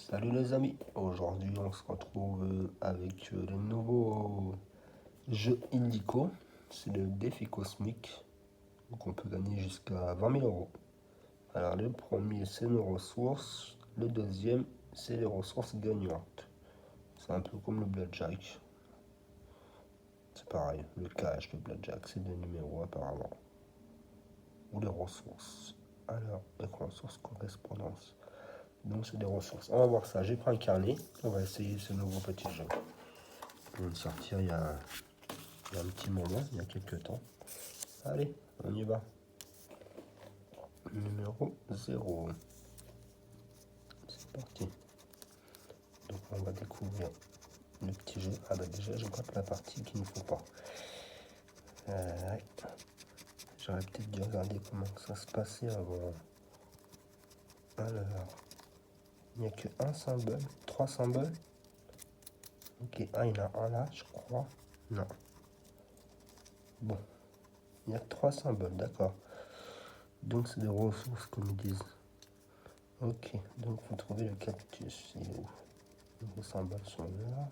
Salut les amis, aujourd'hui on se retrouve avec le nouveau jeu Indico, c'est le défi cosmique, donc on peut gagner jusqu'à 20 000 euros. Alors le premier c'est nos ressources, le deuxième c'est les ressources gagnantes. C'est un peu comme le blackjack, c'est pareil, le cash, le blackjack c'est des numéros apparemment. Ou les ressources, alors les ressources correspondance. Donc c'est des ressources. On va voir ça. J'ai pris un carnet. On va essayer ce nouveau petit jeu. On vient de sortir il y a un petit moment, il y a quelques temps. Allez, on y va. Numéro 0. C'est parti. Donc on va découvrir le petit jeu. Ah bah déjà je gratte la partie qu'il ne faut pas. J'aurais peut-être dû regarder comment ça se passait avant. Alors, il n'y a que un symbole, 3 symboles. Ok, ah il y en a un là, je crois. Non. Bon, il y a 3 symboles, d'accord. Donc c'est des ressources comme ils disent. Ok, donc il faut trouver le cactus. Il est où? Les symboles sont là.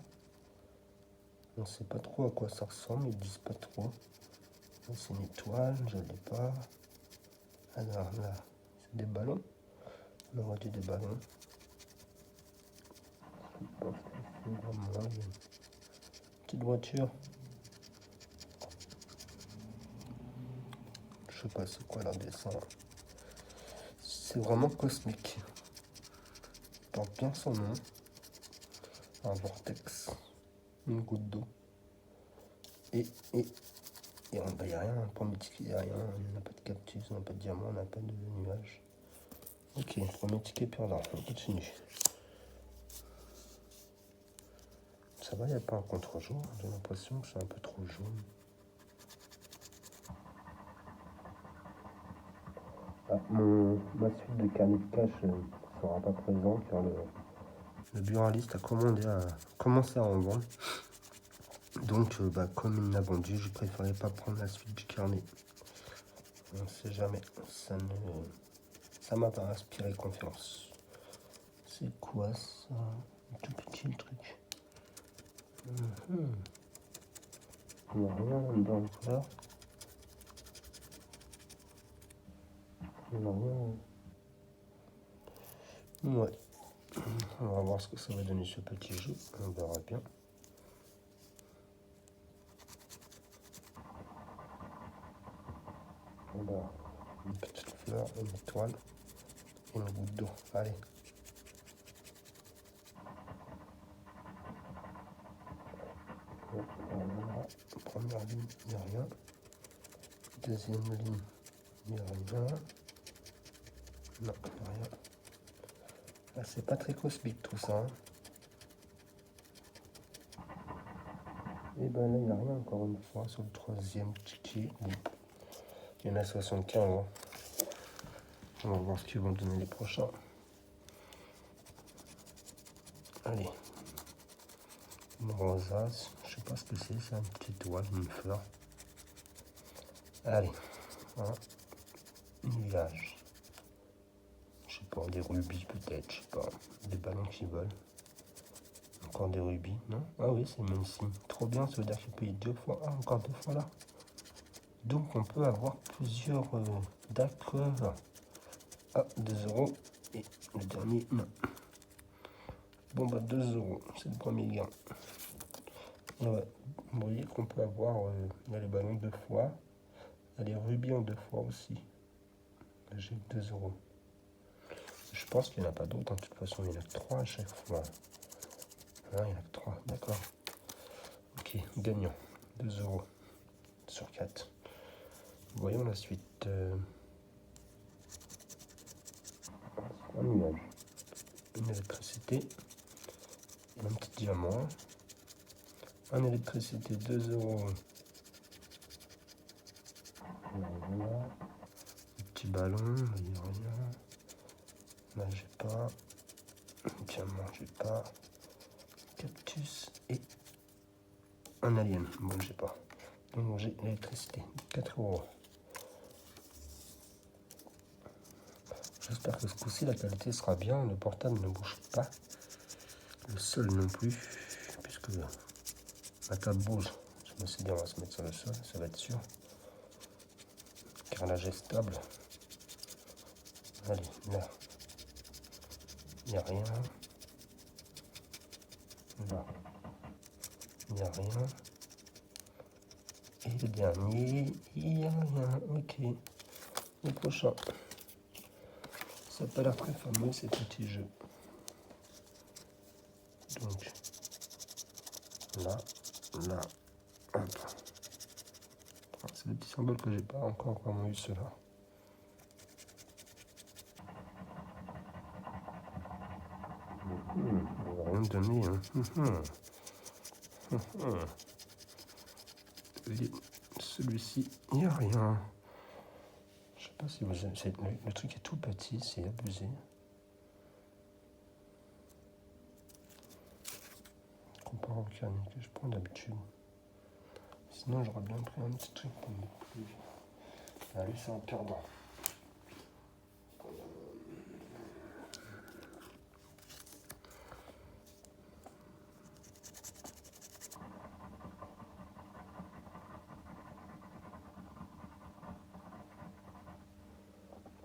On ne sait pas trop à quoi ça ressemble, ils disent pas trop. C'est une étoile, je ne l'ai pas. Alors là, c'est des ballons. On aurait dit des ballons. Je pense que c'est vraiment une petite voiture. Je sais pas c'est quoi leur dessin. C'est vraiment cosmique. Il porte bien son nom. Un vortex. Une goutte d'eau. Et on n'y a rien, premier ticket, il n'y a rien, on n'a pas de cactus, on n'a pas de diamant, on n'a pas de nuages. Ok, premier ticket perdant, on continue. Ça va, il n'y a pas un contre-jour, j'ai l'impression que c'est un peu trop jaune. Ah, ma suite de carnet de cash ne sera pas présente car le buraliste a commencé à en vendre. Donc, comme il l'a vendu, je préférais pas prendre la suite du carnet. On ne sait jamais, ça m'a pas inspiré confiance. C'est quoi ça? Un tout petit truc. Il n'y a rien là-dedans là. Il n'y a rien. Ouais. On va voir ce que ça va donner ce petit jeu. On verra bien. Voilà. Une petite fleur, une étoile et une goutte d'eau. Allez. Voilà. Première ligne, il n'y a rien. Deuxième ligne, il n'y a rien. Non, il n'y a rien. Ah, c'est pas très cosmique tout ça. Hein. Et ben là, il n'y a rien encore une fois sur le troisième ticket. Il y en a 75. Hein. On va voir ce qu'ils vont donner les prochains. Allez. Une rosace. Je sais pas ce que c'est un petit étoile, une fleur. Allez. Voilà. Nuage. Je sais pas, des rubis peut-être, je sais pas. Des ballons qui volent. Encore des rubis, non? Ah oui, c'est le même signe. Trop bien, ça veut dire qu'il paye 2 fois. Ah, encore 2 fois là. Donc on peut avoir plusieurs d'accord. Ah, 2 euros. Et le dernier, non. Bon bah 2 euros, c'est le premier gain. Ouais. Vous voyez qu'on peut avoir les ballons 2 fois. Il y a les rubis en 2 fois aussi. J'ai 2 euros. Je pense qu'il n'y en a pas d'autres. De toute façon, il y en a 3 à chaque fois. Ah, il y en a que 3, d'accord. Ok, gagnant. 2 euros sur 4. Voyons la suite. Un nuage. Une électricité. Un petit diamant. Un électricité, 2 euros. Voilà. Un petit ballon, il n'y a rien. Là, j'ai pas. Diamant, j'ai pas. Cactus et un alien. Bon, j'ai pas. Donc, j'ai l'électricité, 4 euros. Je j'espère que ce coup-ci, la qualité sera bien. Le portable ne bouge pas. Le sol non plus, puisque la table bouge. Je me suis dit, on va se mettre sur le sol, ça va être sûr. Carrelage est stable. Allez, là, il n'y a rien. Là, il n'y a rien. Et le dernier, il n'y a rien. Ok. Le prochain. Ça n'a pas l'air très fameux ces petits jeux. Donc, là, là, hop. C'est des petits symboles que j'ai pas encore vraiment eu ceux-là. On va rien me donner. Hein. Celui-ci, il n'y a rien. Je sais pas si vous avez... Le truc est tout petit, c'est abusé. Comparé au carnet que je prends d'habitude. Sinon, j'aurais bien pris un petit truc pour me plus. Allez, c'est un perdant.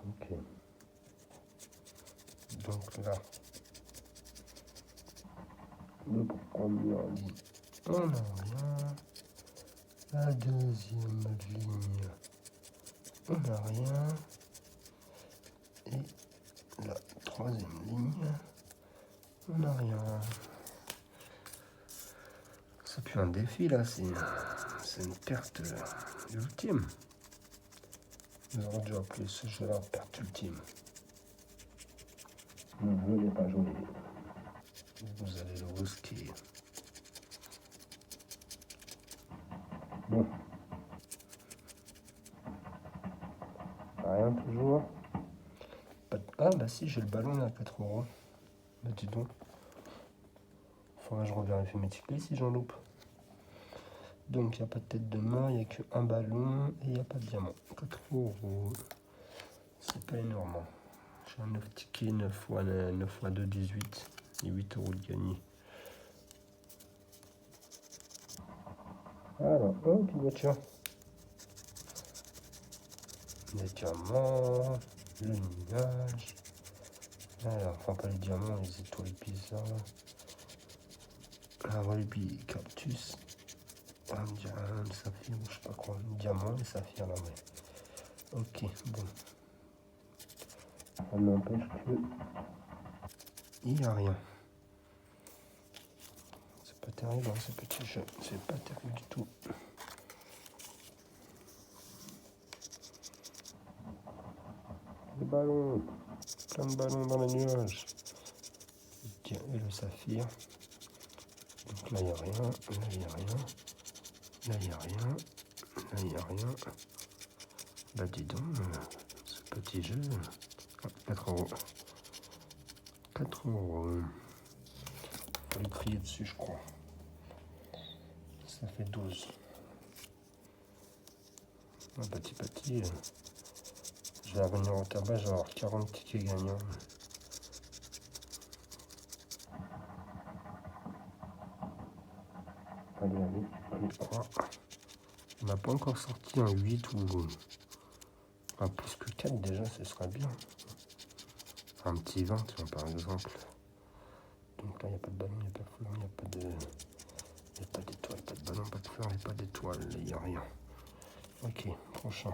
Ok. Donc là, le premier lit, on n'a rien. La deuxième ligne, on n'a rien. Et la troisième ligne, on n'a rien. Ça pue un défi là, c'est une perte ultime. Nous aurions dû appeler ce jeu-là perte ultime. Ne veuillez pas jouer. Vous allez le risquer. Bon. Rien toujours. Ah bah si, j'ai le ballon là à 4 €. Bah dis donc. Faudra que je revérifie mes tickets si j'en loupe. Donc il n'y a pas de tête de main, il n'y a qu'un ballon et il n'y a pas de diamant. 4 €. C'est pas énorme. J'ai un 9 tickets, 9 x 2, 18. Et 8 € de gagné. Alors, oh, puis voiture. Les diamants, le nuage. Alors, enfin pas les diamants, les étoiles bizarres. La rubis, cactus. Un saphir, je sais pas quoi. Un diamant et saphir là, ouais. Ok, bon. Ça n'empêche que il n'y a rien. C'est pas terrible hein, ce petit jeu. C'est pas terrible du tout. Les ballons. Plein de ballons dans les nuages. Et le saphir. Donc là, il n'y a rien. Là, il n'y a rien. Là, il n'y a rien. Là, il n'y a rien. Bah, dis donc, ce petit jeu. 4 €. 4 €. Faut lui crier dessus, je crois. Ça fait 12. Petit, je vais revenir au tabac, je vais avoir 40 tickets gagnants. Allez, 3. On n'a pas encore sorti un 8 ou... Enfin, plus que 4 déjà, ce sera bien. Un petit 20, par exemple. Donc là, il n'y a pas de ballon, il n'y a pas de fleurs, il n'y a pas de... Il n'y a pas d'étoile, pas de ballon, pas de fleurs, il n'y a pas d'étoile, il n'y a rien. Ok, prochain.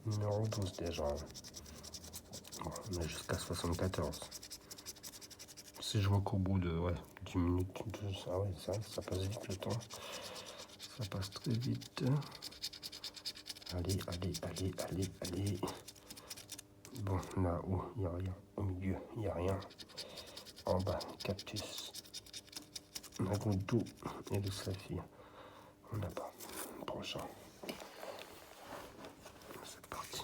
Numéro 12 déjà. Bon, on est jusqu'à 74. Si je vois qu'au bout de 10 minutes, 12, ah ouais, ça passe vite le temps. Ça passe très vite. Allez. Bon, là-haut, il n'y a rien. Au milieu, il n'y a rien. En bas, cactus. La goutte d'eau et le saphir. On n'a pas. Prochain. C'est parti.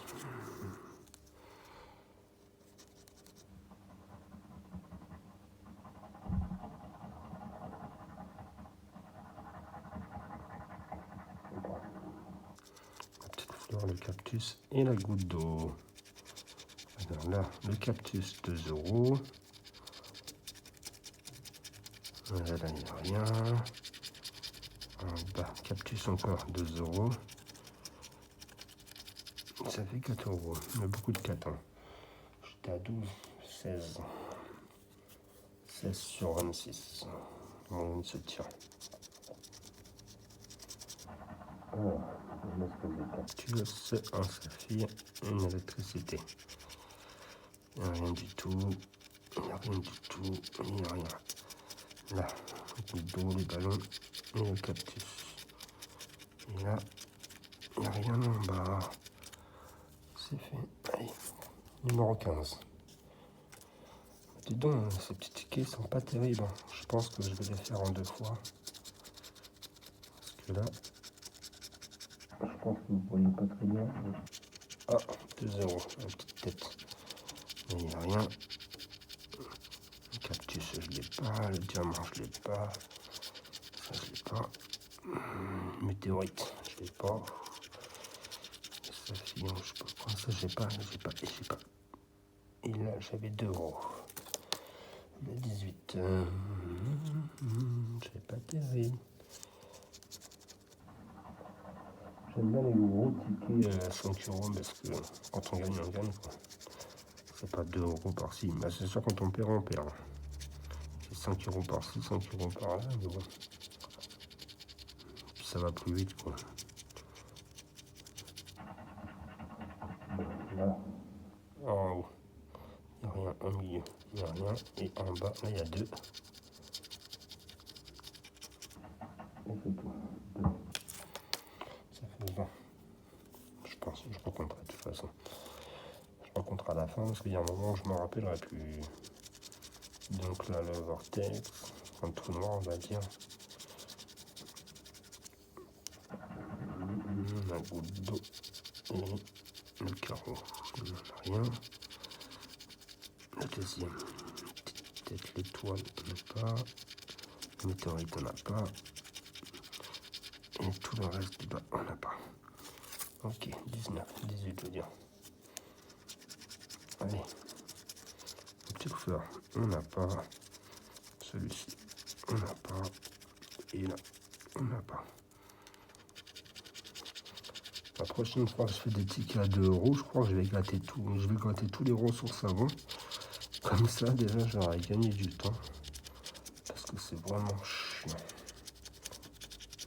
La petite fleur, le cactus et la goutte d'eau. Alors là, le cactus, 2 €. Là, il n'y a rien. En bas, cactus encore, 2 €. Ça fait 4 €. Il y a beaucoup de 4 ans. J'étais à 12, 16. 16 sur 26. On se tient. Alors, une espèce de cactus, un saphir, une électricité. Il n'y a rien du tout. Il n'y a rien du tout. Il n'y a rien. Là, le dos, les ballons et le cactus. Et là, il n'y a rien en bas. C'est fait. Allez, numéro 15. Dis donc, ces petits tickets sont pas terribles. Je pense que je vais les faire en 2 fois. Parce que là, je pense que vous voyez pas très bien. Ah, 2 €, une petite tête. Mais il n'y a rien. Le cactus, je l'ai pas. Le diamant, je l'ai pas. Ça, je l'ai pas. Météorite, je l'ai pas. Saphir, je sais pas quoi. Ça, j'ai pas. Et là, j'avais 2 €. Le 18. C'est pas terrible. J'aime bien les gros tickets à 5 € parce que quand on gagne, on gagne, quoi. C'est pas 2 € par-ci. Bah, c'est sûr, quand on perd, C'est 5 € par-ci, 5 € par-là, mais bon. Puis ça va plus vite, quoi. Là, en haut, il n'y a rien. Au milieu, il n'y a rien. Et en bas, là, il y a 2. Et c'est tout. 2. Ça fait 20. Je pense, je recompterai de toute façon. Je recompterai à la fin parce qu'il y a un moment où je me rappellerai plus. Donc là, le vortex, un trou noir, on va dire. La goutte d'eau et le carreau. Il n'y en a rien. Le deuxième, petite tête, l'étoile, on n'a pas. Le météorite, on n'a pas. Et tout le reste du bas, on n'a pas. Ok, 19, 18, je veux dire. Allez. Le petit fleur, on n'a pas. Celui-ci, on n'a pas. Et là, on n'a pas. La prochaine fois que je fais des tickets à 2 €, je crois que je vais gratter tout. Je vais gratter tous les ressources savon. Comme ça, déjà, j'aurais gagné du temps. Parce que c'est vraiment chiant.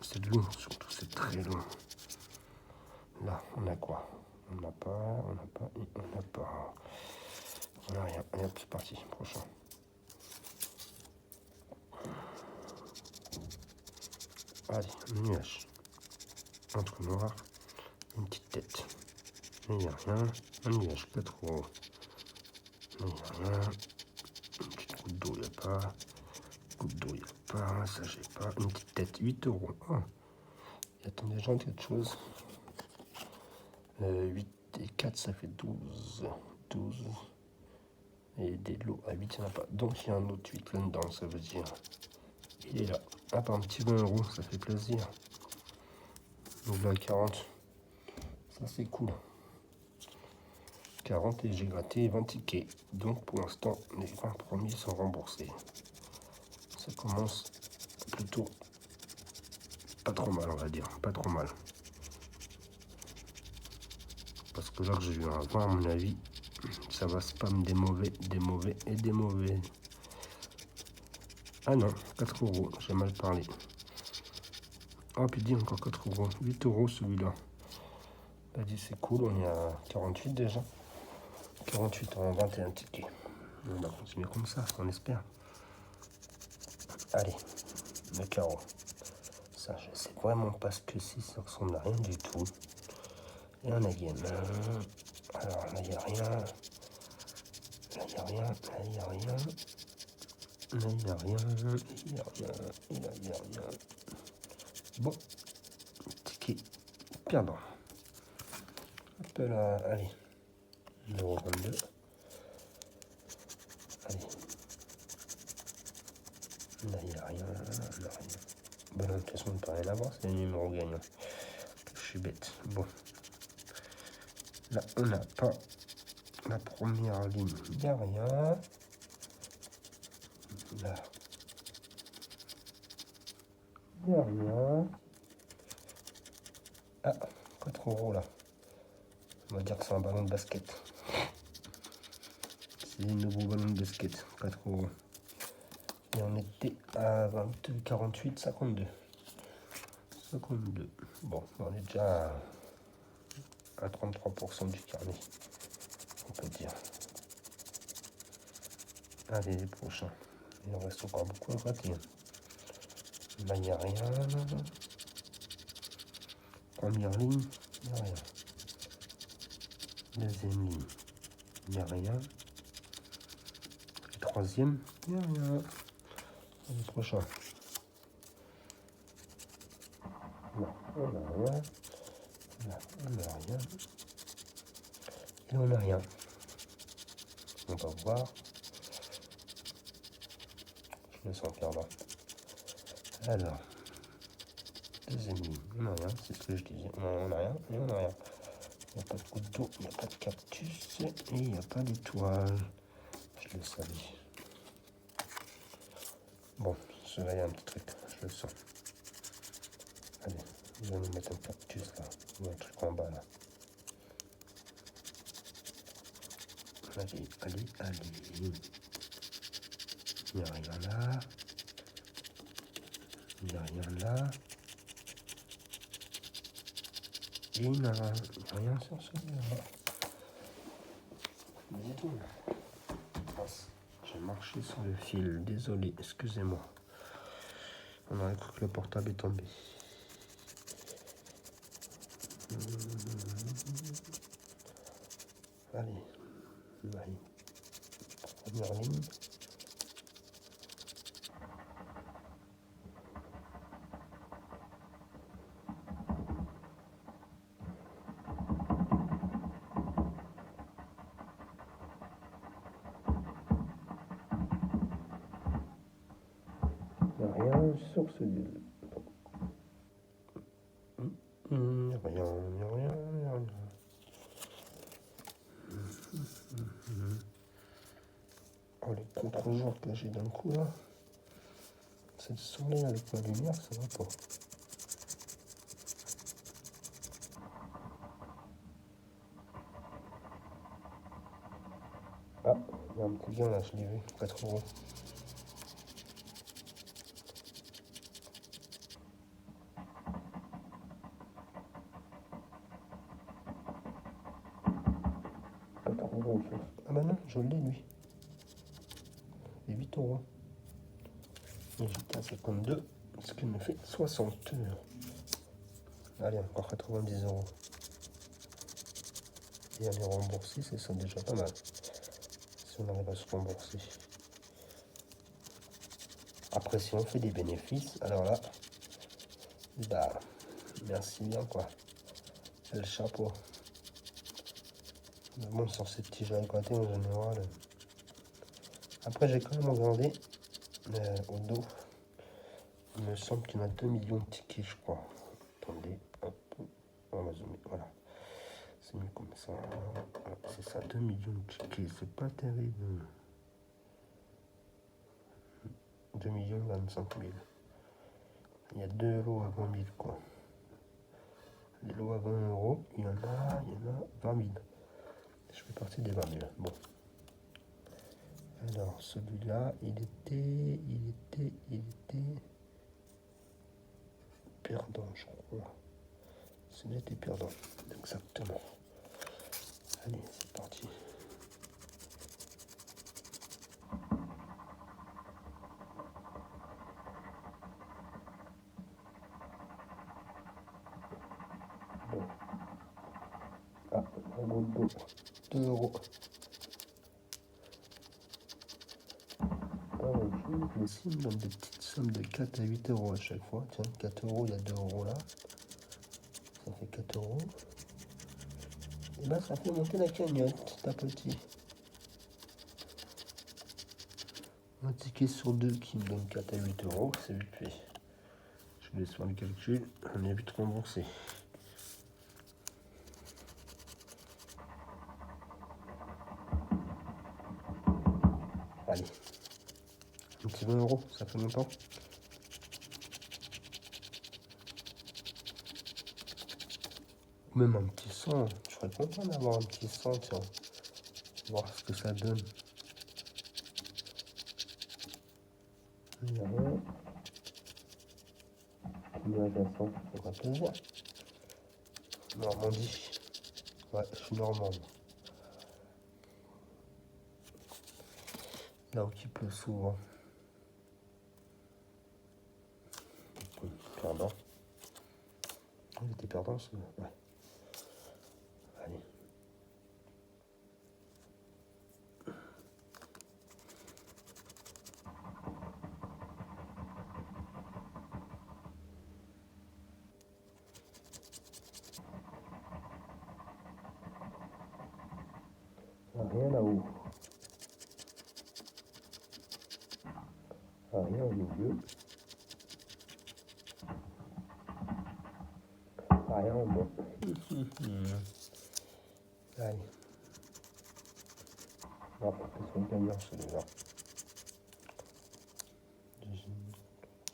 C'est long, surtout, c'est très long. Là, on a quoi? On n'a pas, on n'a pas, on n'a pas. On n'a rien. Allez hop, c'est parti. Prochain. Allez, un nuage. Un trou noir. Une petite tête. Il n'y a rien. Un nuage, 4 €. Il n'y a rien. Une petite goutte d'eau, il n'y a pas. Goutte d'eau, il n'y a pas. Ça, j'ai pas. Une petite tête, 8 €. Oh. Il attend déjà quelque chose. 8 et 4, ça fait 12. 12. Et des lots à 8, il n'y en a pas. Donc, il y a un autre 8 là-dedans, ça veut dire. Il est là. Ah, par un petit 20 €, ça fait plaisir. Donc là, 40. Ça, c'est cool. 40 et j'ai gratté 20 tickets. Donc, pour l'instant, les 20 premiers sont remboursés. Ça commence plutôt pas trop mal, on va dire. Pas trop mal. Parce que là que j'ai eu un 20, à mon avis, ça va spam des mauvais, des mauvais et des mauvais. Ah non, 4 €, j'ai mal parlé. Oh, puis dis encore 4 €. 8 € celui-là. Bah, dis, c'est cool, on est à 48 déjà. 48 en 21 tickets. On va continuer comme ça, on espère. Allez, le carreau. Ça, je sais vraiment pas ce que c'est, ça ressemble à rien du tout. Et un again. Alors là, il n'y a rien. Là, il n'y a rien. Là, il n'y a rien. Là, il n'y a rien. Il n'y a rien. Il n'y a rien. Bon. Ticket perdant. Hop là, allez. Numéro 22. Allez. Là, il n'y a rien. Là, rien. Bon, de toute façon, on ne peut rien avoir, c'est le numéro gagnant. Je suis bête. Bon. Là, on n'a pas. La première ligne, il n'y a rien. Là, il n'y a rien. Ah, 4 € là. On va dire que c'est un ballon de basket. C'est un nouveau ballon de basket, 4 €. Et on était à 22, 48, 52. 52. Bon, on est déjà à 33% du carnet, on peut dire. Allez, les prochains. Il en reste encore beaucoup à gratter. Là, il n'y a rien. Première ligne, il n'y a rien. Deuxième ligne, il n'y a rien. Et troisième, il n'y a rien. Le prochain. Là, on n'a rien. Là, on n'a rien. Et on n'a rien. On va voir. Je le sens faire là. Alors, deuxième ligne, on n'a rien, c'est ce que je disais. On n'a rien et on n'a rien. Il n'y a pas de goutte d'eau, il n'y a pas de cactus et il n'y a pas d'étoile. Je le savais. Bon, cela il y a un petit truc, je le sens. Allez, je vais nous mettre un cactus là, ou un truc en bas là. Allez, allez, allez. Il n'y a rien là. Il n'y a rien là. Et il n'y a rien sur celui-là. Dis donc. J'ai marché sur le fil, désolé, excusez-moi. On aurait cru que le portable est tombé. Allez, allez. Première ligne. Il n'y a rien sur celui-là. Il n'y a rien, il n'y a rien, il n'y a rien. Oh, les contre-jours que j'ai d'un coup là. C'est le soleil avec la lumière, ça va pas. Ah, il y a un petit gain là, je l'ai vu, 4 €. Ah bah non, je l'ai lui. Et 8 €. Et j'étais à 52, ce qui me fait 60 €. Allez, encore 90 €. Et à les rembourser, c'est ça déjà pas mal. Si on arrive à se rembourser. Après, si on fait des bénéfices, alors là, bah, merci bien quoi. C'est le chapeau. Mais bon, sur ces petits jeux à côté en général. Après, j'ai quand même regardé au dos. Il me semble qu'il y en a 2 millions de tickets, je crois. Attendez, hop, on va zoomer, voilà. C'est mis comme ça. Voilà, c'est ça, 2 millions de tickets, c'est pas terrible. 2 25 000. Il y a 2 lots à 20 000, quoi. Les lots à 20 €, il y en a 20 000. Je fais partie des 20 000. Bon. Alors, celui-là, il était perdant, je crois. Celui-là était perdant, exactement. Allez, c'est parti. Bon. Ah, un gros d'eau. 2 €. Les ici, ils me donnent des petites sommes de 4 à 8 € à chaque fois. Tiens, 4 €, il y a 2 € là. Ça fait 4 €. Et là, ça fait monter la cagnotte, ta petit. Un ticket sur 2 qui me donne 4 à 8 €, c'est vite fait. Je laisse faire le calcul, on est vite remboursé. Allez. Un petit 20 €, ça fait longtemps. Même un petit 100, je serais content d'avoir un petit 100, tiens. Voir ce que ça donne. Il n'y a rien. Combien ça sent? Ça fera plaisir. Normandie. Ouais, je suis normande. Là où il pleut souvent. Perdant. Il était perdant, ce... Ouais. Allez. Rien là-haut. Rien au milieu. Rien en bas. Allez. On va porter sur le gagnant celui-là.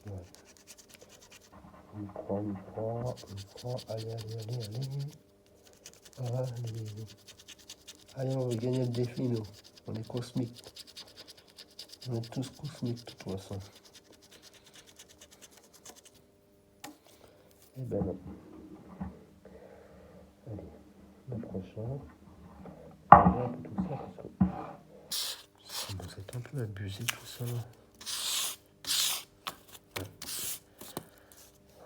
Ouais. On croit. Allez. Allez, on veut gagner le défi, nous. On est cosmiques. On est tous cosmiques, de toute façon. Eh ben non. Allez, le prochain. On va un peu tout ça parce que bon, c'est un peu abusé tout ça. Ouais.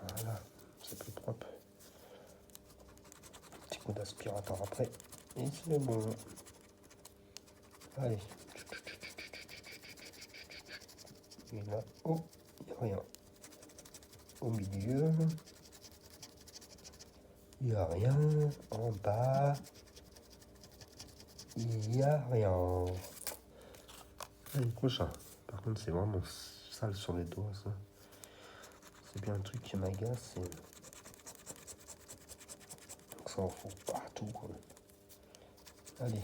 Voilà, c'est plus propre. Petit coup d'aspirateur après. Et c'est bon. Allez. Et là, oh, il n'y a rien. Au milieu. Il n'y a rien. En bas. Il n'y a rien. Allez, prochain. Par contre, c'est vraiment sale sur les doigts, ça. C'est bien un truc qui m'agace. Et... donc ça en fout partout, quoi. Allez.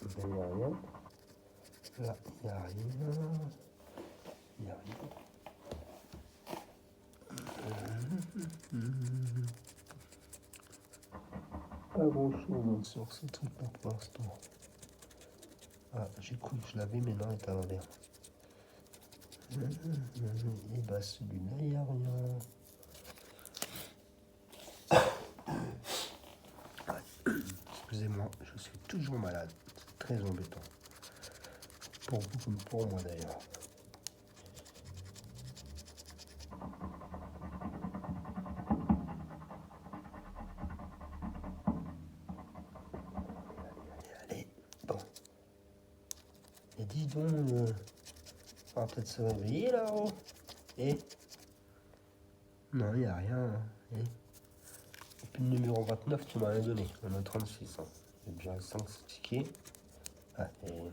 Il n'y a rien. Là, il n'y a rien. Il n'y a rien. Pas grand chose sur ce truc là pour l'instant. Ah, j'ai cru que je l'avais, mais non, il est à l'envers. Et bah, celui-là, il n'y a rien. Excusez-moi, je suis toujours malade. C'est très embêtant. Pour vous comme pour moi d'ailleurs. Allez. Bon. Et dis donc, on va peut-être se réveiller là-haut. Et non, il n'y a rien. Et puis le numéro 29, tu m'as rien donné. On a 36. Hein. J'ai déjà 5 tickets. Ah, et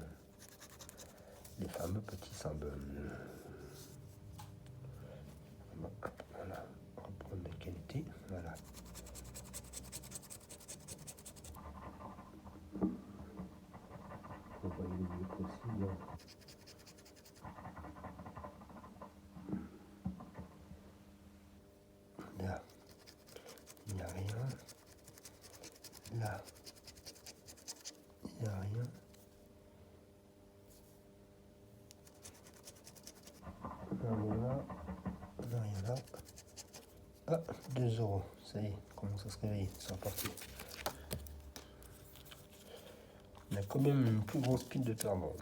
les fameux petits symboles. Voilà, reprendre la qualité. Voilà. On voit le mieux possible. Là, il n'y a rien. Là, il n'y a rien. Là, rien là. Ah, 2 €. Ça y est, commence à se réveiller. C'est reparti. Il y a quand même une plus grosse pile de perdants.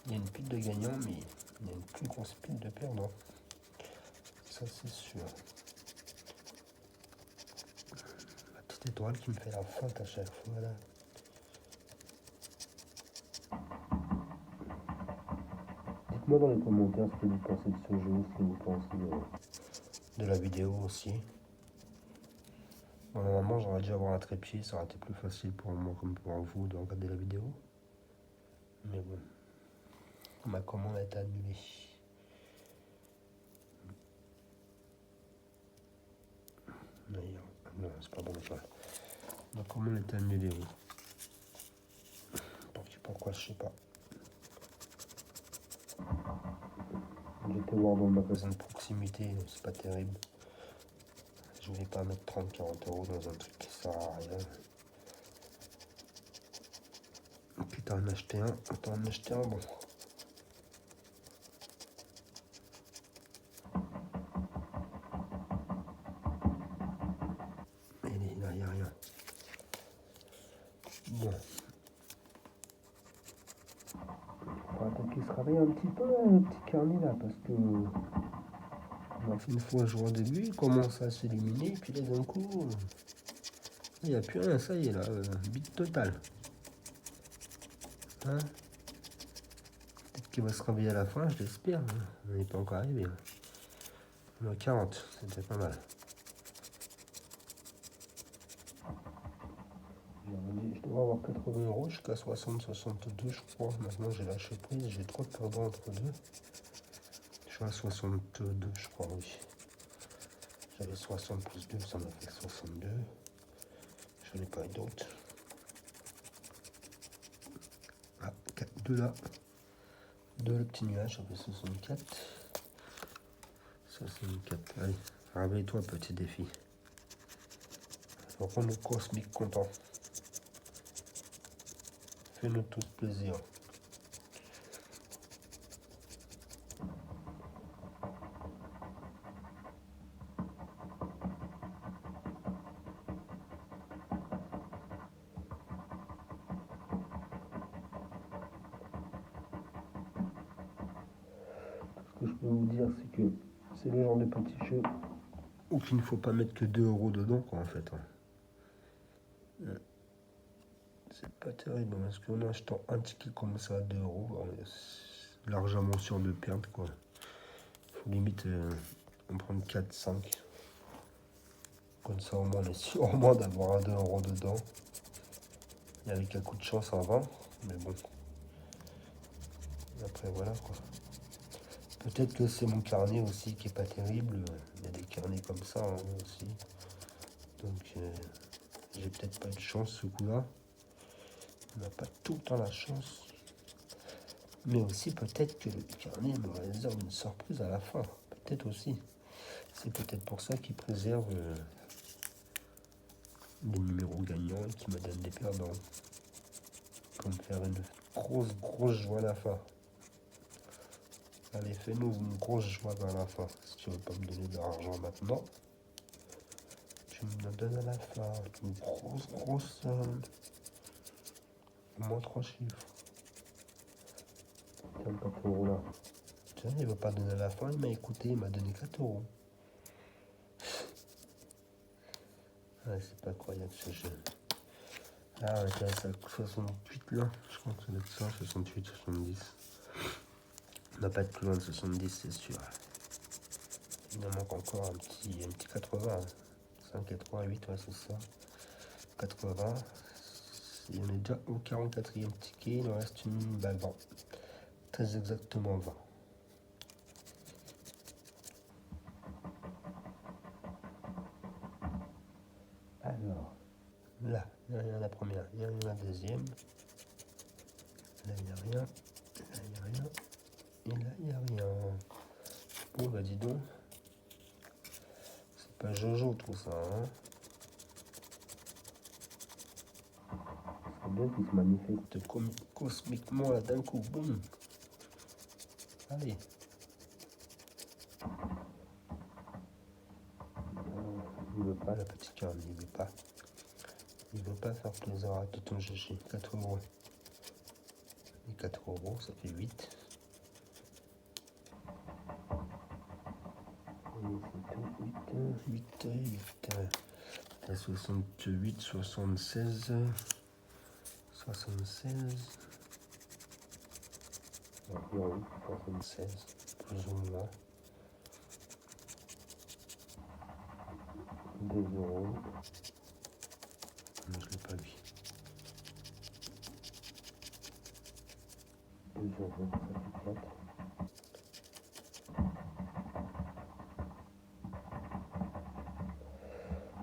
Il y a une pile de gagnants, mais il y a une plus grosse pile de perdants. Ça, c'est sûr. La petite étoile qui me fait la feinte à chaque fois, là. Dites-moi dans les commentaires ce que vous pensez de ce jeu, ce que vous pensez de la vidéo aussi. Bon, normalement, j'aurais dû avoir un trépied, ça aurait été plus facile pour moi comme pour vous de regarder la vidéo. Mais bon, ma commande a été annulée. D'ailleurs, non, c'est pas bon ça. Ma commande a été annulée, oui. Pourquoi, je sais pas. J'étais voir dans le magasin de proximité, c'est pas terrible. Je voulais pas mettre 30-40 euros dans un truc qui sert à rien. Quitte à en acheter un, autant en acheter un bon. Et là, il n'y a rien. Bon. On va attendre qu'il se réveille un petit peu, le petit carnet là, parce que on a fait une fois un jour au début, il commence à s'éliminer, puis là d'un coup, il n'y a plus rien, ça y est là, bite totale. Hein, peut-être qu'il va se réveiller à la fin, je l'espère. Hein. On n'est pas encore arrivé. Hein. On est à 40, c'était pas mal. Je dois avoir 80 euros jusqu'à 60-62, je crois. Maintenant, j'ai lâché prise, j'ai trop de perdants entre deux. Je suis à 62, je crois, oui. J'avais 60 plus 2, ça m'a fait 62. Je n'en ai pas eu d'autres. Ah, 2 là. 2 le petit nuage, ça fait 64. 64. Allez, réveille-toi, petit défi. On le cosmique content. Fais-nous tous plaisir. Ce que je peux vous dire, c'est que c'est le genre de petit jeu où il ne faut pas mettre que 2 euros dedans, quoi, en fait. C'est pas terrible, parce qu'en achetant un ticket comme ça à 2 euros, on est largement sûr de perdre, quoi. Faut limite en prendre 4-5. Comme ça, au moins, on est sûr au moins d'avoir un 2 euros dedans. Et avec un coup de chance, en 20, mais bon. Après, voilà, quoi. Peut-être que c'est mon carnet aussi qui est pas terrible. Il y a des carnets comme ça hein, aussi. Donc, j'ai peut-être pas eu de chance ce coup-là. On n'a pas tout le temps la chance. Mais aussi, peut-être que le carnet me réserve une surprise à la fin. Peut-être aussi. C'est peut-être pour ça qu'il préserve des numéros gagnants et qui me donne des perdants. Pour me faire une grosse joie à la fin. Allez, fais-nous une grosse joie vers la fin. Si tu veux pas me donner de l'argent maintenant, tu me le donnes à la fin. Une grosse somme. Au moins 3 chiffres. Tiens, 4 euros là. Tiens, il ne va pas donner à la fin, il m'a écouté, il m'a donné 4 euros. Ah, c'est pas croyable ce jeu. Ah, on était à 68 là. Je crois que ça doit être ça, 68, 70. On n'a pas être plus loin de 70, c'est sûr. Il en manque encore un petit 80. 5, 3, 8, ouais, c'est ça. 80. Et on est déjà au 44e ticket. Il nous reste une balle 20. Très exactement 20. Alors, là, il n'y a rien la première. Il n'y a rien la deuxième. Là, il n'y a rien. Là, il n'y a rien. Et là, il n'y a rien. Oh, bah dis donc. C'est pas Jojo tout ça, hein. C'est bien qu'il se manifeste cosmiquement là d'un coup. Boum. Allez. Il veut pas la petite carne, il veut pas. Il veut pas faire plaisir à tout ton GG. 4 euros. Et 4 euros, ça fait 8. Et c'est tout. 8. 68, 76. 76. Environ 76. Plus ou moins. 2 euros. Non, je l'ai pas vu. 2 euros, ça fait 4.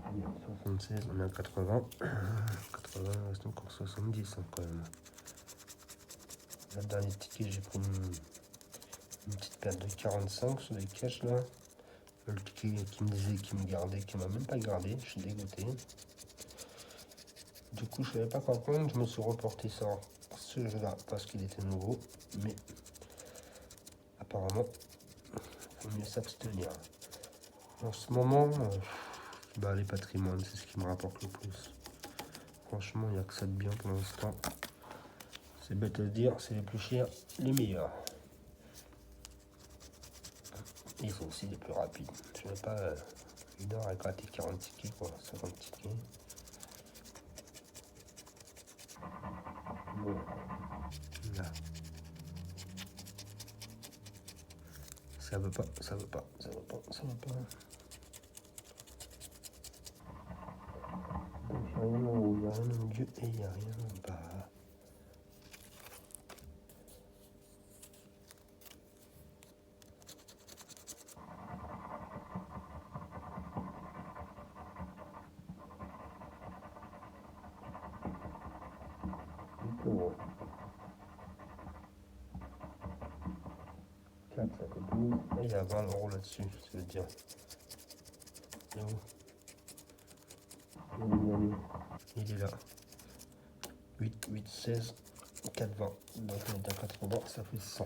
Allez, 76, on est à 80. 80, il reste encore 70 hein, quand même. Le dernier ticket, j'ai pris une petite perte de 45 sur les caches là. Le ticket qui me disait qu'il me gardait, qui m'a même pas gardé, je suis dégoûté. Du coup, je savais pas quoi prendre, je me suis reporté sur ce jeu-là parce qu'il était nouveau, mais apparemment, il faut mieux s'abstenir. En ce moment, les patrimoines, c'est ce qui me rapporte le plus. Franchement, il n'y a que ça de bien pour l'instant. C'est bête à dire, c'est les plus chers, les meilleurs. Ils sont aussi les plus rapides. Je n'ai pas une heure à gratter 40 tickets, quoi, 50 tickets. Bon, là. Ça veut pas, ça veut pas, ça veut pas, ça veut pas. Donc il n'y a rien en haut, il n'y a rien en milieu et il n'y a rien en bas. Bon. 4, ça fait 12. Et il y a 20 € là-dessus, ça veut dire. Il est où? Il est là. 8, 8, 16, 4, 20. Donc on est à 80, ça fait 100.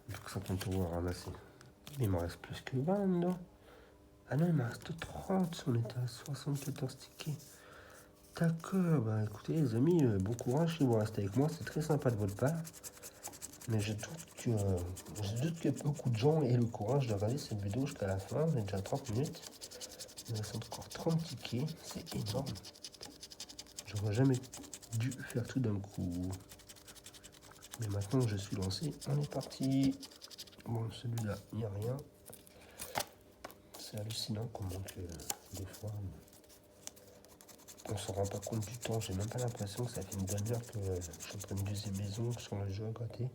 Donc 50 € à ramasser. Il me reste plus que 20 non? Ah non, il me reste 30. On était à 74 tickets. D'accord, bah écoutez les amis, bon courage si vous restez avec moi, c'est très sympa de votre part. Mais je doute que beaucoup de gens aient le courage de regarder cette vidéo jusqu'à la fin. On est déjà à 30 minutes. Il reste encore 30 tickets, c'est énorme. J'aurais jamais dû faire tout d'un coup. Mais maintenant je suis lancé, on est parti. Bon, celui-là, il n'y a rien. C'est hallucinant comment que des fois on se rend pas compte du temps. J'ai même pas l'impression que ça fait une demi-heure que je suis en train de d'user mes ongles sur le jeu à côté.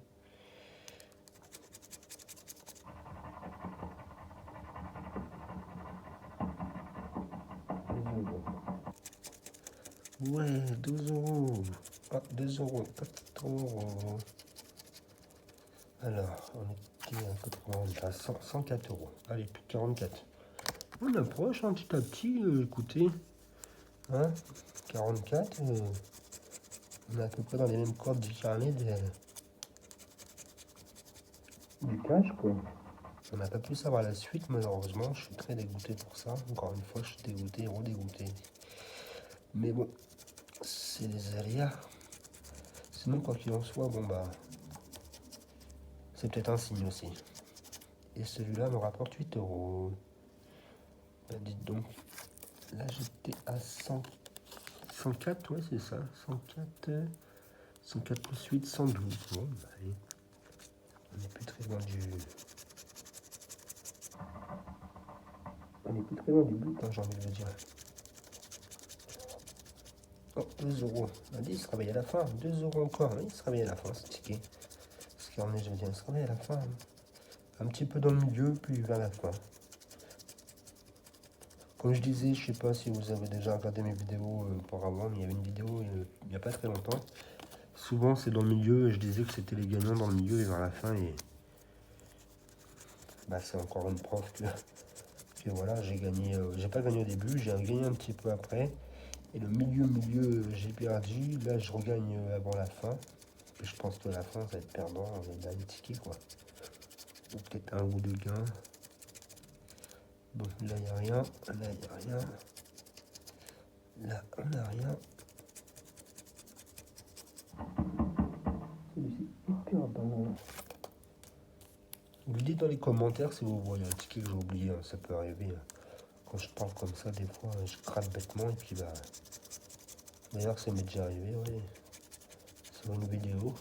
Ouais, 12 €. Ah, 2 €, pas 3 €. Alors, on était à 80, à 104 €. Allez, plus de 44. On approche un petit à petit, écoutez. Hein, 44, on est à peu près dans les mêmes cordes du carnet du cash, quoi. On n'a pas pu savoir la suite, malheureusement. Je suis très dégoûté pour ça. Encore une fois, je suis dégoûté, redégoûté. Mais bon, c'est les aléas. Sinon, quoi qu'il en soit, bon bah, c'est peut-être un signe aussi. Et celui-là me rapporte 8 €. Bah, dites donc, là j'étais à 104, ouais c'est ça, 104 plus 8, 112. Bon, bah, allez, on n'est plus très loin du... On n'est plus très loin du but, hein, j'ai envie de le dire. Oh, 2 €. On a dit, il se réveille à la fin. 2 € encore. Oui, il se réveille à la fin, ce ticket. Ce qui en est, je veux dire, il se réveille à la fin. Un petit peu dans le milieu, puis vers la fin. Comme je disais, je sais pas si vous avez déjà regardé mes vidéos auparavant, mais il y avait une vidéo il n'y a pas très longtemps. Souvent, c'est dans le milieu, et je disais que c'était les gagnants dans le milieu et vers la fin. Et bah, c'est encore une preuve que voilà, j'ai gagné. J'ai pas gagné au début, j'ai gagné un petit peu après. Et le milieu, j'ai perdu. Là, je regagne avant la fin. Et je pense que la fin, ça va être perdant. On va dernier ticket, quoi. Ou peut-être un ou deux gains. Bon, là, il n'y a rien. Là, il n'y a rien. Là, on n'a rien. Celui-ci, hyper bon. Vous le dites dans les commentaires si vous voyez un ticket que j'ai oublié. Hein, ça peut arriver. Quand je parle comme ça, des fois, je gratte bêtement. Et puis, bah... D'ailleurs, ça m'est déjà arrivé, oui. Sur une vidéo.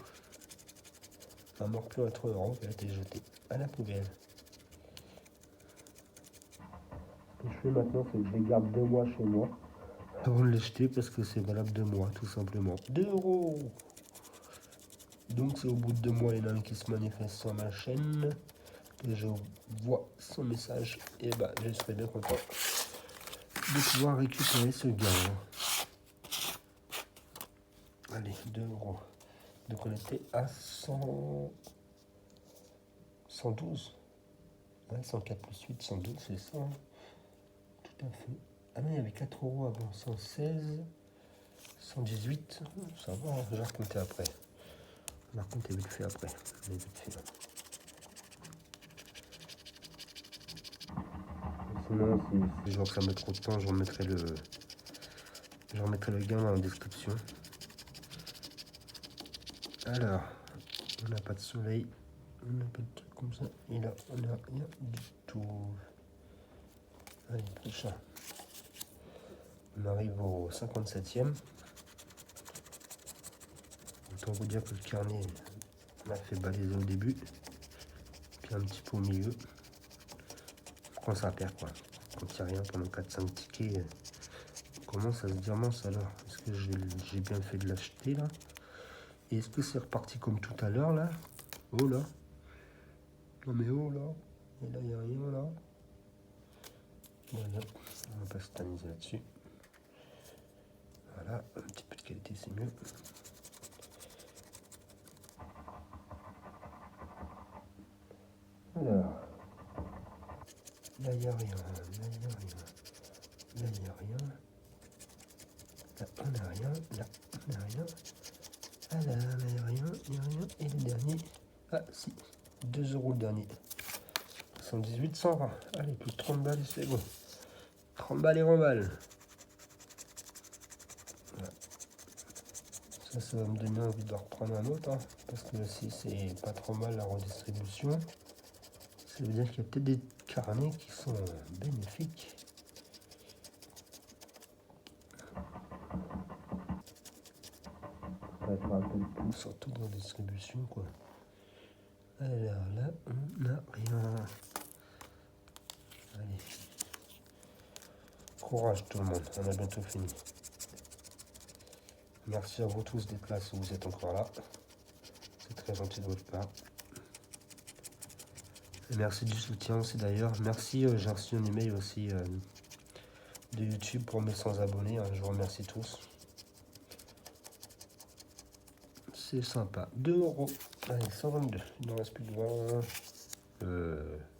Un morpion à 3 € qui a été jeté à la poubelle. Ce que je fais maintenant, c'est que je les garde 2 mois chez moi avant de les jeter parce que c'est valable 2 mois, tout simplement. 2 €. Donc, c'est au bout de 2 mois, il y en a un qui se manifeste sur ma chaîne. Et je vois son message. Et bah, je serais bien content de pouvoir récupérer ce gain. Allez, 2 €. Donc on était à 112. Ouais, 104 plus 8, 112, c'est ça. Hein. Tout à fait. Ah non, il y avait 4 euros avant. 116, 118. Ça va, hein, je vais raconter après. On va raconter vite fait après. Mais vite fait, là. Sinon, si je vois que ça met trop de temps, je remettrai le lien dans la description. Alors, on n'a pas de soleil, on n'a pas de truc comme ça, et là, on n'a rien du tout. Allez, prochain. On arrive au 57e. Autant vous dire que le carnet m'a fait balayer au début, puis un petit peu au milieu. Quand ça perd, quoi. Quand il n'y a rien pendant 4-5 tickets, on commence à se dire mince alors, est-ce que j'ai bien fait de l'acheter là? Et est-ce que c'est reparti comme tout à l'heure là? Oh là! Non mais oh là! Et là il n'y a rien là. Voilà, on va pas se tamiser là-dessus. Voilà, un petit peu de qualité c'est mieux. Alors, là il n'y a rien, là il n'y a rien, là il n'y a rien. Là on n'a rien, là on n'a rien. Ah là, il n'y a rien, il n'y a rien. Et le dernier, ah si, 2 € le dernier. 118, 120. Allez, plus de 30 balles, c'est bon. 30 balles et 20 balles. Voilà. Ça va me donner envie de reprendre un autre. Hein, parce que si c'est pas trop mal la redistribution, ça veut dire qu'il y a peut-être des carnets qui sont bénéfiques. Ça va faire un peu le pouls, surtout dans la distribution, quoi. Alors là, on n'a rien. Allez. Courage tout le monde, on a bientôt fini. Merci à vous tous d'être là si vous êtes encore là. C'est très gentil de votre part. Et merci du soutien aussi d'ailleurs. Merci, j'ai reçu un email aussi de YouTube pour mes 100 abonnés. Hein, je vous remercie tous. C'est sympa. 2 €. Allez, 122. Il n'en reste plus de 20.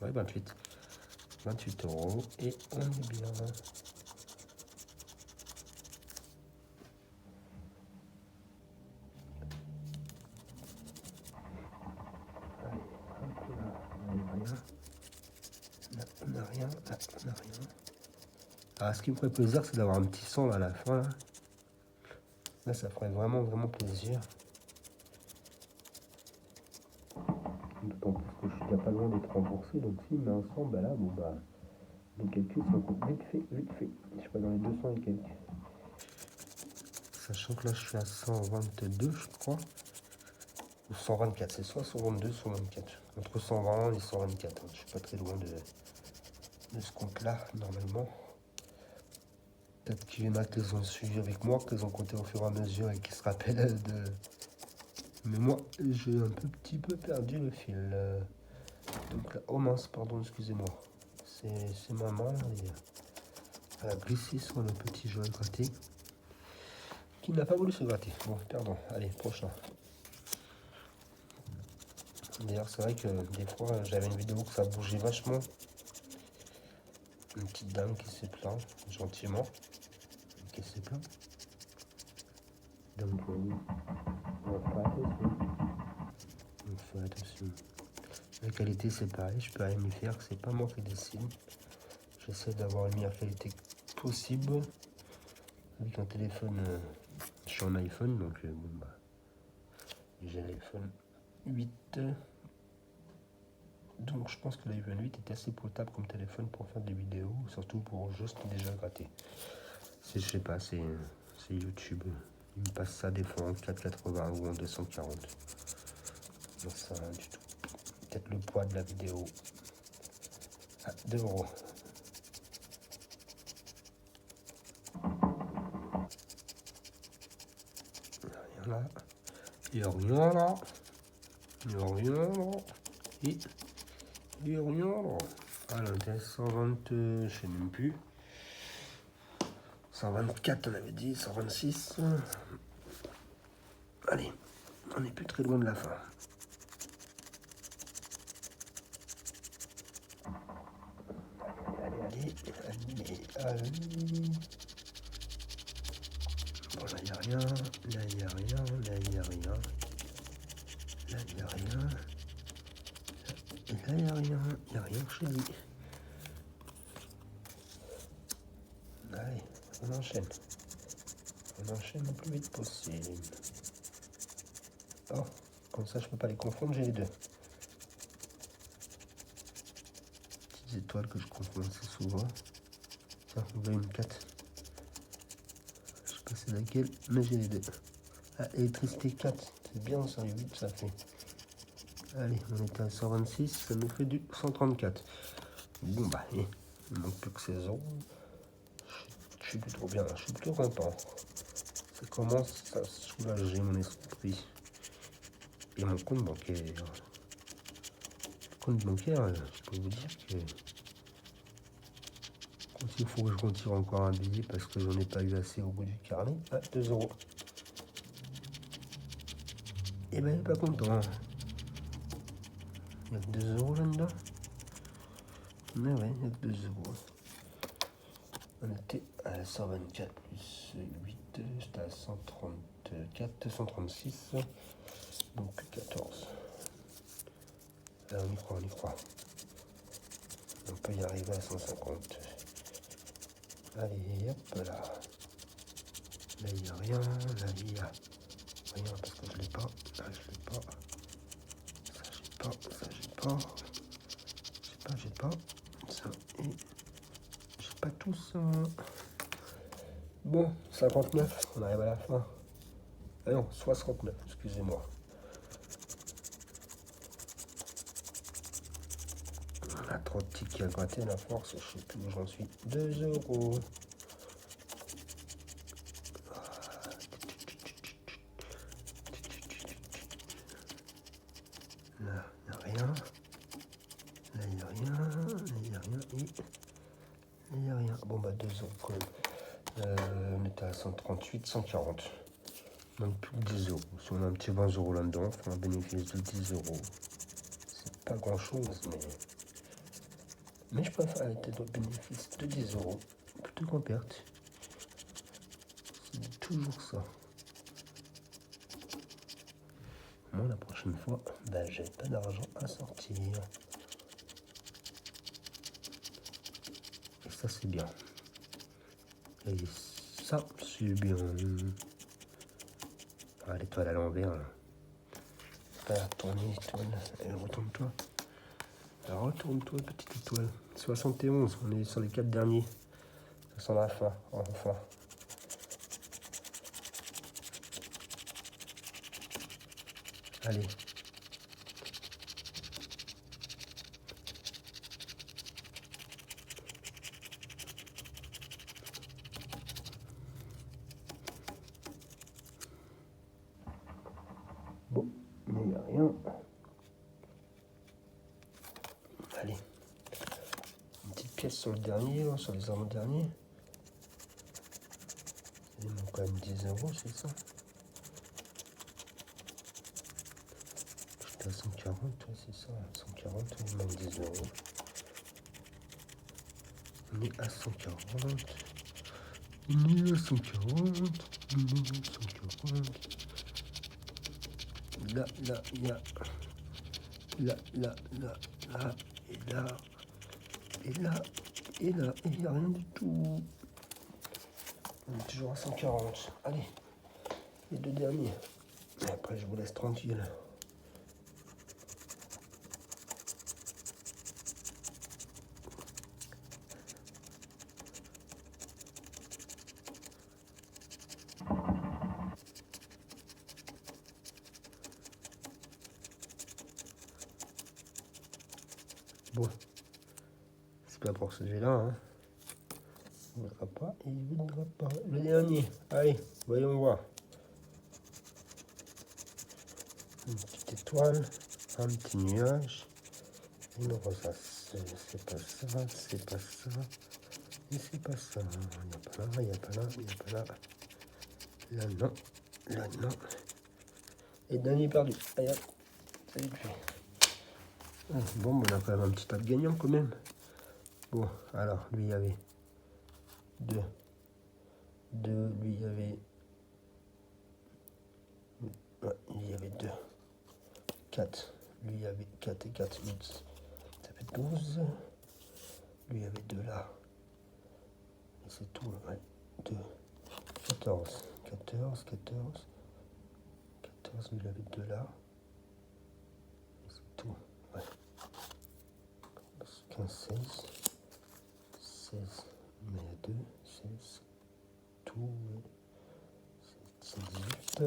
Ouais, 28. 28 €. Et on est bien. Là, on n'a rien. Là, on n'a rien. Ah, ce qui me ferait plaisir, c'est d'avoir un petit 100 là, à la fin. Là, ça ferait vraiment, vraiment plaisir. D'autant plus que je suis déjà pas loin d'être remboursé. Donc, s'il met un 100, bah là, bon, bah, les calculs sont vite fait, vite fait. Je suis pas dans les 200 et quelques. Sachant que là, je suis à 122, je crois. Ou 124, c'est soit 122, soit 24. Entre 120 et 124. Hein. Je suis pas très loin de ce compte-là, normalement. Peut-être qu'il y en a qui ont suivi avec moi, qu'ils ont compté au fur et à mesure et qui se rappellent de... Mais moi, j'ai un petit peu perdu le fil. Donc là, oh mince, pardon, excusez-moi. C'est ma main, elle a glissé sur le petit jouet gratté. Qui n'a pas voulu se gratter. Bon, pardon. Allez, prochain. D'ailleurs, c'est vrai que des fois, j'avais une vidéo que ça bougeait vachement. Une petite dame qui s'est plaint, gentiment. Qui s'est plaint. Donc, on va faire attention. On fait attention. La qualité, c'est pareil. Je peux rien y faire. C'est pas moi qui décide. J'essaie d'avoir la meilleure qualité possible. Avec un téléphone, je suis en iPhone, donc bon, bah, j'ai l'iPhone 8. Donc je pense que l'iPhone 8 est assez potable comme téléphone pour faire des vidéos, surtout pour juste déjà gratter. Je sais pas, c'est YouTube. Il me passe ça des fois en 480 ou en 240. Non, ça rien du tout. Peut-être le poids de la vidéo. Ah, 2 €. Rien là. Il n'y a rien là. Il n'y a rien là. Et il n'y a rien là. Alors, 120, je sais même plus. 124, on avait dit, 126. Allez, On n'est plus très loin de la fin. Allez. Bon, là, il n'y a rien. Là, il n'y a rien. Là, il n'y a rien. Là, il n'y a rien. Et là, il n'y a rien. Il n'y a rien chez lui. Allez, on enchaîne. On enchaîne le plus vite possible. Oh, comme ça, je ne peux pas les confondre, j'ai les deux. Petites étoiles que je confonds assez souvent. Tiens, on voit une 4. Je sais pas c'est laquelle, mais j'ai les deux. Ah, électricité 4, c'est bien ça, 8 ça fait. Allez, on était à 126, ça nous fait du 134. Bon bah, il ne manque plus que 16 euros. Je suis plutôt bien, je suis plutôt content. Ça commence à soulager mon esprit. Et mon compte bancaire. Le compte bancaire, je peux vous dire que quand il faut que je retire encore un billet parce que j'en ai pas eu assez au bout du carnet, à 2 euros. Et ben il n'est pas content. Il y a que 2 euros là-dedans. Mais ouais, il y a que 2 euros. On était à 124 plus 8, j'étais à 134, 136, donc 14. Là on y croit, on y croit. On peut y arriver à 150. Allez, hop là. Là il n'y a rien, là il y a rien parce que je l'ai pas. Là je l'ai pas. Ça j'ai pas. J'ai pas. Ça et j'ai pas tout ça. Bon, 59, on arrive à la fin. Ah non, 69, excusez-moi. On a trop de tickets à gratter, la force, je sais plus où j'en suis. 2 euros. Là, il n'y a rien. Là, il n'y a rien. Là, il n'y a rien. Et il n'y a rien. Bon, bah, 2 euros quand même. On était à 138, 140. Donc plus que 10 euros. Si on a un petit 20 euros là-dedans, on fait un bénéfice de 10 euros. C'est pas grand-chose, mais je préfère être au bénéfice de 10 euros plutôt qu'en perte. C'est toujours ça. Moi, la prochaine fois, ben, j'ai pas d'argent à sortir. Et ça, c'est bien. Et ça, c'est bien. Ah, l'étoile à l'envers, là. Faire tourner l'étoile. Allez, retourne-toi. Alors, retourne-toi, petite étoile. 71, on est sur les 4 derniers. Ça sent la fin, enfin. Allez. Bon, mais il n'y a rien. Allez. Une petite pièce sur le dernier, sur les avant-derniers. Il manque quand même 10 euros, c'est ça? J'étais à 140, ouais, c'est ça. 140, il manque 10 euros. On est à 140. On est à 140. On est à 140. Là, il y a. Là, et là. Et là, et là, et il n'y a rien du tout. On est toujours à 140. Allez, les 2 derniers. Et après, je vous laisse tranquille. Bon, c'est pas pour celui-là, hein. Il ne voudra pas, il ne voudra pas. Le dernier, allez, voyons voir. Une petite étoile, un petit nuage, une rosace. C'est pas ça, c'est pas ça, et c'est pas ça. Il n'y a pas là, il n'y a pas là, il n'y a pas là. Là non, là non. Et dernier perdu. Allez, hop. Salut lui. Bon, on a quand même un petit tas de gagnants quand même. Bon, alors, lui, il y avait 2. 2, lui, il y avait... Ouais, il y avait 2. 4. Lui, il y avait 4 et 4, 8. Ça fait 12. Lui, il y avait 2 là. Et c'est tout, ouais. 2. 14. 14, 14. 14, lui, il avait 2 là. Et c'est tout, ouais. 15, 16. 16. Mais il y a 2. 16. Tout, ouais. C'est 18.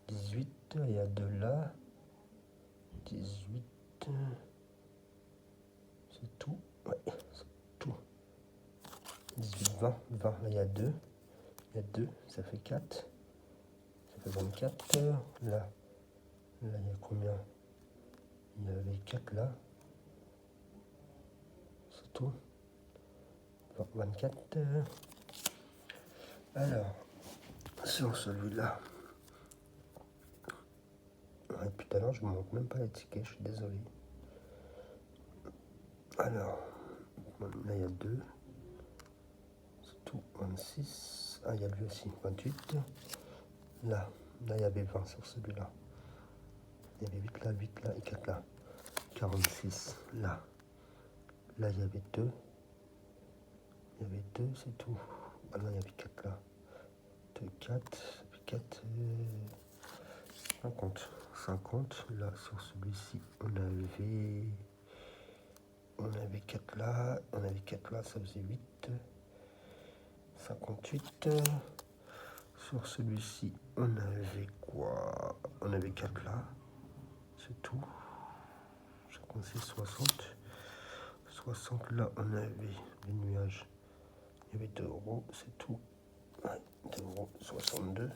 18, il y a 2 là. 18. C'est tout. Ouais, c'est tout. 18, 20. 20, là, il y a 2. Il y a 2, ça fait 4. Ça fait 24. Là, il y a combien? Il y avait 4 là. C'est tout. 24. Alors, sur celui-là. Ouais, tout à l'heure, je ne me montre même pas les tickets, je suis désolé. Alors, là, il y a 2. C'est tout. 26. Ah, il y a lui aussi. 28. Là, il y avait 20 sur celui-là. Il y avait 8 là, 8 là et 4 là. 46 là. Là, il y avait 2. Il y avait 2, c'est tout. Ah là, il y avait 4 là. 2, 4, 4, 50. 50. Là, sur celui-ci, on avait 4 là. On avait 4 là, ça faisait 8. 58. Sur celui-ci, on avait quoi? On avait 4 là. C'est tout. 56, 60. 60 là, on avait les nuages. Il y avait 2 euros, c'est tout. Ouais, 2 euros, 62.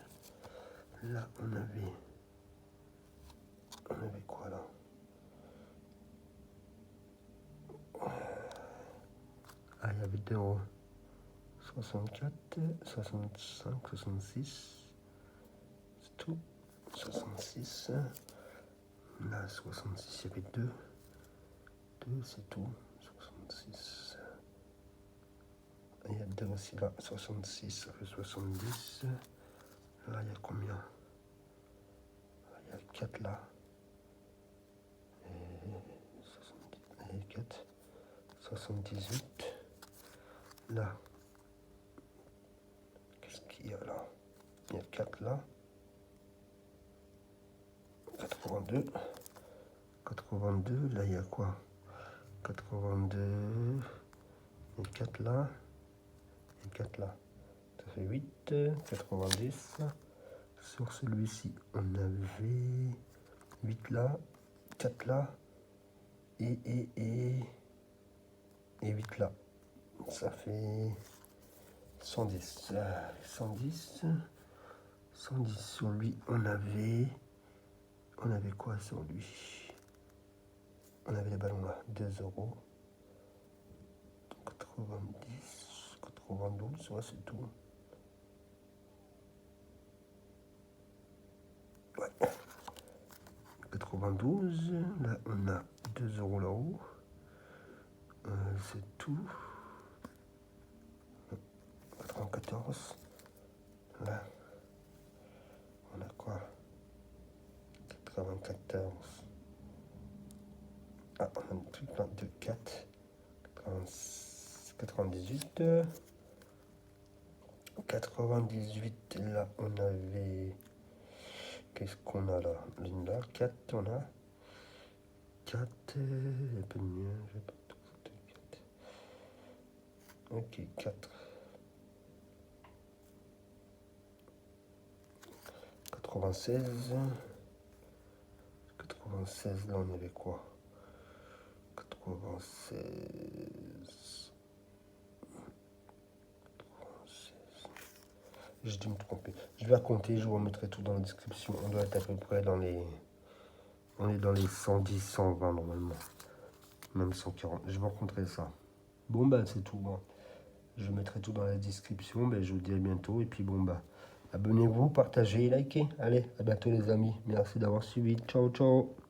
Là, on avait quoi là? Ah, il y avait 2 euros. 64, 65, 66. C'est tout. 66. Là, 66, il y avait 2. 2, c'est tout. 66. Il y a 2 aussi là. 66, ça fait 70. Là, il y a combien? Il y a 4 là. Et 70, et 4. 78. Là. Qu'est-ce qu'il y a là? Il y a 4 là. 82. 82. Là, il y a quoi? 82. Et 4 là. Et 4 là. Ça fait 8. 90. Sur celui-ci, on avait 8 là. 4 là. Et 8 là. Ça fait 110. 110. 110 sur lui, on avait quoi sur lui? On avait les ballons là, 2 euros. 90, 92, ouais, c'est tout. Ouais. 92, là on a 2 euros là-haut. C'est tout. 94. Là, on a quoi? 94. Ah, on a un truc là, 2, 4. 98. 98, là, on avait... Qu'est-ce qu'on a là? Là, 4, on a 4, un peu mieux, je vais pas tout. 4. Ok, 4. 96. 96, là, on avait quoi? 96. J'ai dû me tromper. Je vais compter, je vous remettrai tout dans la description. On doit être à peu près dans les... On est dans les 110, 120 normalement. Même 140. Je vais rencontrer ça. Bon, bah, c'est tout. Bon. Je mettrai tout dans la description. Ben, je vous dis à bientôt. Et puis, bon, bah, Abonnez-vous, partagez, likez. Allez, à bientôt les amis. Merci d'avoir suivi. Ciao, ciao.